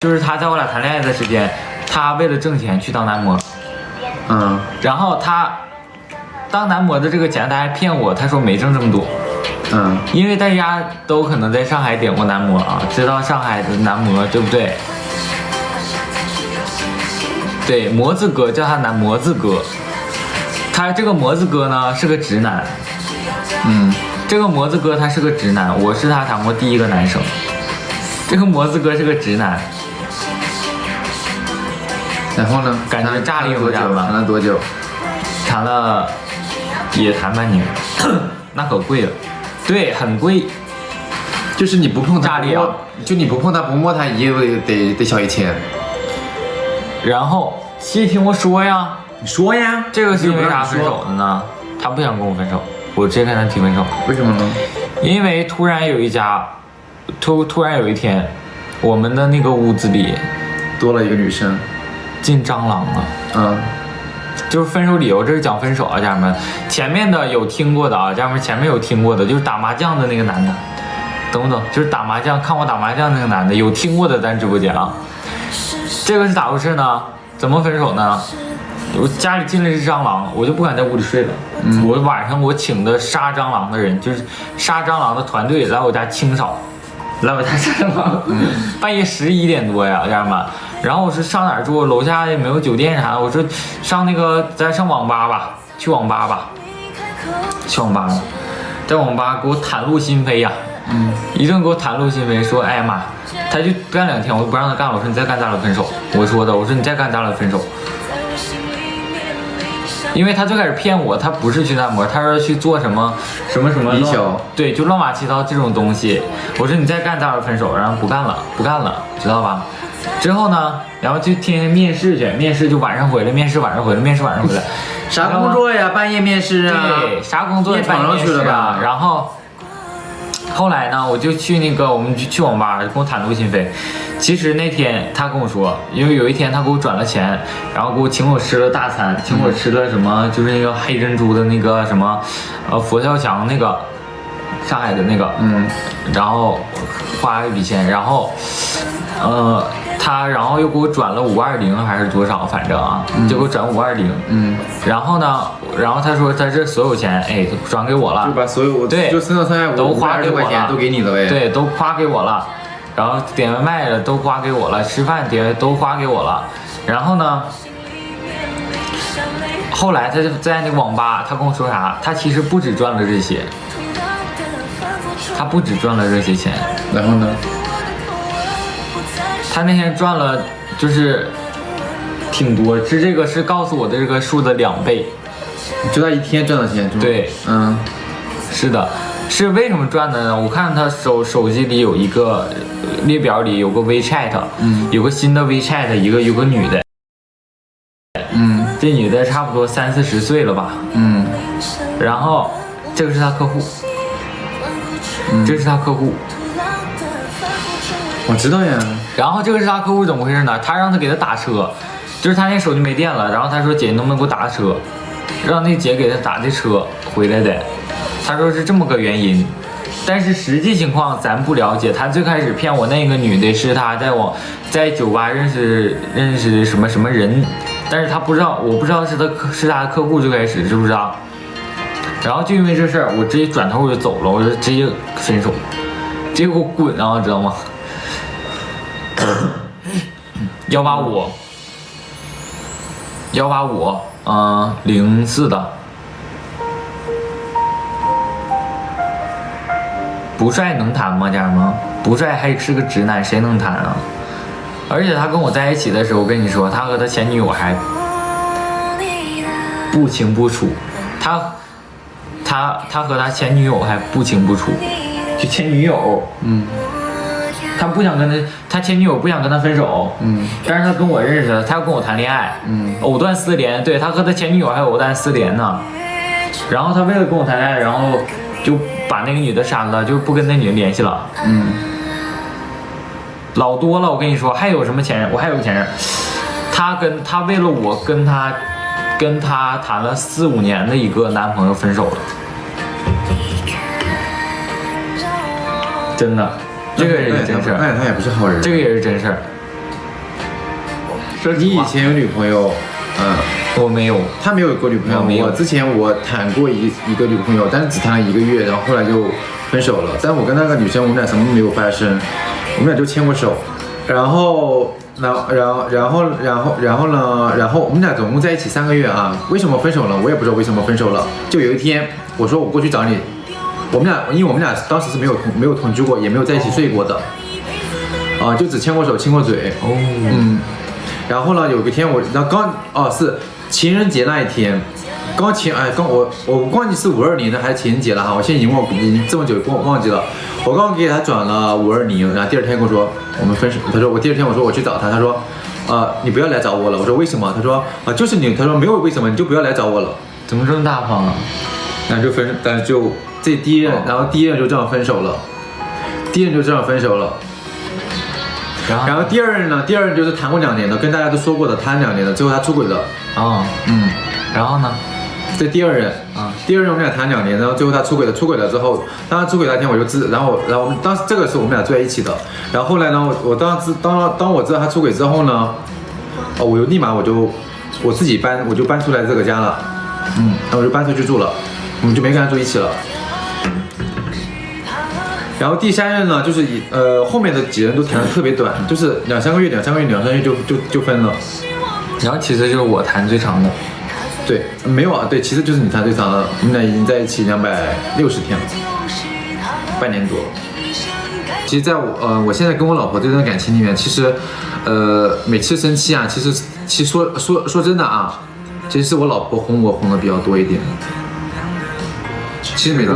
就是他在我俩谈恋爱的时间，他为了挣钱去当男模，然后他当男模的这个钱他还骗我，他说没挣这么多，因为大家都可能在上海点过男模啊，知道上海的男模对不对？对，模子哥叫他男模子哥，他这个模子哥呢是个直男，这个模子哥他是个直男，我是他谈过第一个男生，这个模子哥是个直男。然后呢？感觉炸裂不炸了？谈了多久？谈了也谈半年，那可贵了，对，很贵。就是你不碰他，炸裂啊！就你不碰他不摸他，也得小1000。然后，细听我说呀，你说呀，这个是因为啥分手的呢？他不想跟我分手，我直接跟他提分手。为什么呢？因为突然有一天，我们的那个屋子里多了一个女生。进蟑螂了，就是分手理由，这是讲分手啊，家人们。前面的有听过的啊，家人们前面有听过的，就是打麻将的那个男的，懂不懂？就是打麻将，看我打麻将那个男的，有听过的咱直播间啊。这个是咋回事呢？怎么分手呢？我家里进了一只蟑螂，我就不敢在屋里睡了。我晚上我请的杀蟑螂的人，就是杀蟑螂的团队来我家清扫。来我家杀蟑螂，半夜11点多呀，家人们。然后我是上哪儿住？楼下也没有酒店啥的。我说上那个，咱上网吧吧，去网吧吧，在网吧给我袒露心扉呀，一顿给我袒露心扉，说哎呀妈，他就干2天，我就不让他干了，我说你再干咱俩分手，我说你再干咱俩分手。因为他最开始骗我，他不是去男模，他说去做什么营销，对，就乱七八糟这种东西。我说你再干咱俩分手，然后不干了，知道吧？之后呢，然后就天天面试去，面试就晚上回来，面试晚上回来。啥工作呀？半夜面试啊？对，啥工作？半夜面试啊？然后后来呢，我就去我们去网吧，跟我袒露心扉。其实那天他跟我说，因为有一天他给我转了钱，然后给我请我吃了大餐，请我吃了什么，就是那个黑珍珠的那个什么，佛跳墙那个，上海的那个，然后花了一笔钱，然后，他然后又给我转了520还是多少，反正啊，就给我转520，然后呢，然后他说他这所有钱，哎，转给我了，就把所有对，就3到3都花给我了，都给你了呗，对，都花给我了。然后点外卖了都花给我了，吃饭都花给我了。然后呢，后来他就在那个网吧，他跟我说啥？他其实不止赚了这些，他不止赚了这些钱。然后呢？他那天赚了就是挺多，这个是告诉我的这个数的2倍。就他一天赚的钱？对，是的。是为什么赚的呢？我看他手机里有一个列表里有个 WeChat，有个新的 WeChat，有个女的，这女的差不多30-40岁了吧，然后这个是他客户，我知道呀。然后这个是他客户怎么回事呢？他让他给他打车，就是他那手机没电了，然后他说姐，你能不能给我打个车？让那姐给他打的车回来的。他说是这么个原因，但是实际情况咱不了解。他最开始骗我那个女的是他在酒吧认识什么人，但是他不知道，我不知道是他的客户，最开始知不知道？然后就因为这事儿，我直接转头我就走了，我就直接分手，直接给我滚啊，知道吗？185，04的。不帅能谈吗，家人们？不帅还是个直男，谁能谈啊？而且他跟我在一起的时候，我跟你说，他和他前女友还不清不楚，他和他前女友还不清不楚，就前女友，他不想跟他前女友不想跟他分手，但是他跟我认识的，他要跟我谈恋爱，藕断丝连，对，他和他前女友还藕断丝连呢。然后他为了跟我谈恋爱，然后就把那个女的删了，就不跟那女的联系了。老多了，我跟你说，还有什么前任？我还有个前任，他为了我跟他谈了4-5年的一个男朋友分手了，真的，这个也是真事儿。那他也不是好人。这个也是真事儿。你以前有女朋友？我没有。他没有过女朋友。我之前谈过一个女朋友，但是只谈了1个月，然后后来就分手了。但我跟那个女生，我们俩什么都没有发生，我们俩就牵过手。然后呢，我们俩总共在一起3个月啊。为什么分手了？我也不知道为什么分手了。就有一天，我说我过去找你，因为我们俩当时是没有同居过，也没有在一起睡过的，就只牵过手、亲过嘴。然后呢，有一天是情人节那一天，我忘记是520的还是情人节了哈，我现在已经这么久忘记了。我刚给他转了520，然后第二天跟我说我们分手。他说我第二天我说我去找他，他说你不要来找我了。我说为什么？他说就是你，他说没有为什么，你就不要来找我了。怎么这么大方啊？然后就但是就这第一任，然后第一任就这样分手了，然后第二任呢？第二任就是谈过2年的，跟大家都说过的，谈2年的，最后他出轨了。然后呢？这第二任第二任我们俩谈2年，然后最后他出轨了。出轨了之后，当他出轨那天我就然后我们当时这个是我们俩住在一起的。然后后来呢，当我知道他出轨之后呢，我就立马我自己我就搬出来这个家了。然后我就搬出去住了，我们就没跟他住一起了。然后第3任呢，就是后面的几任都谈得特别短，就是2、3个月就分了。然后其实就是我谈最长的。对，没有啊，对，其实就是你谈最长的，我们俩已经在一起260天了，半年多。其实在我现在跟我老婆这段感情里面，其实每次生气啊，其实说真的啊，其实是我老婆哄的比较多一点。其实每次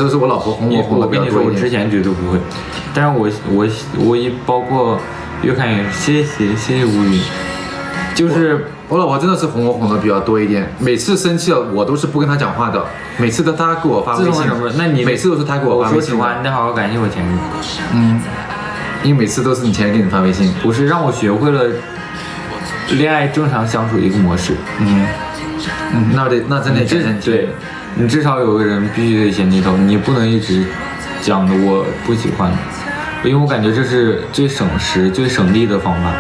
都是我老婆哄的比较多一点。我跟你说，我之前绝对不会，但是我一包括越看越谢谢无语，就是我老婆真的是哄的比较多一点。每次生气了，我都是不跟她讲话的，每次都她给我发微信。那你每次都是她给我发微信。我说实话，你得好好感谢我前任。因为每次都是你前任给你发微信，不是让我学会了恋爱正常相处的一个模式。那真的对。你至少有个人必须得先低头，你不能一直讲的我不喜欢，因为我感觉这是最省时、最省力的方法。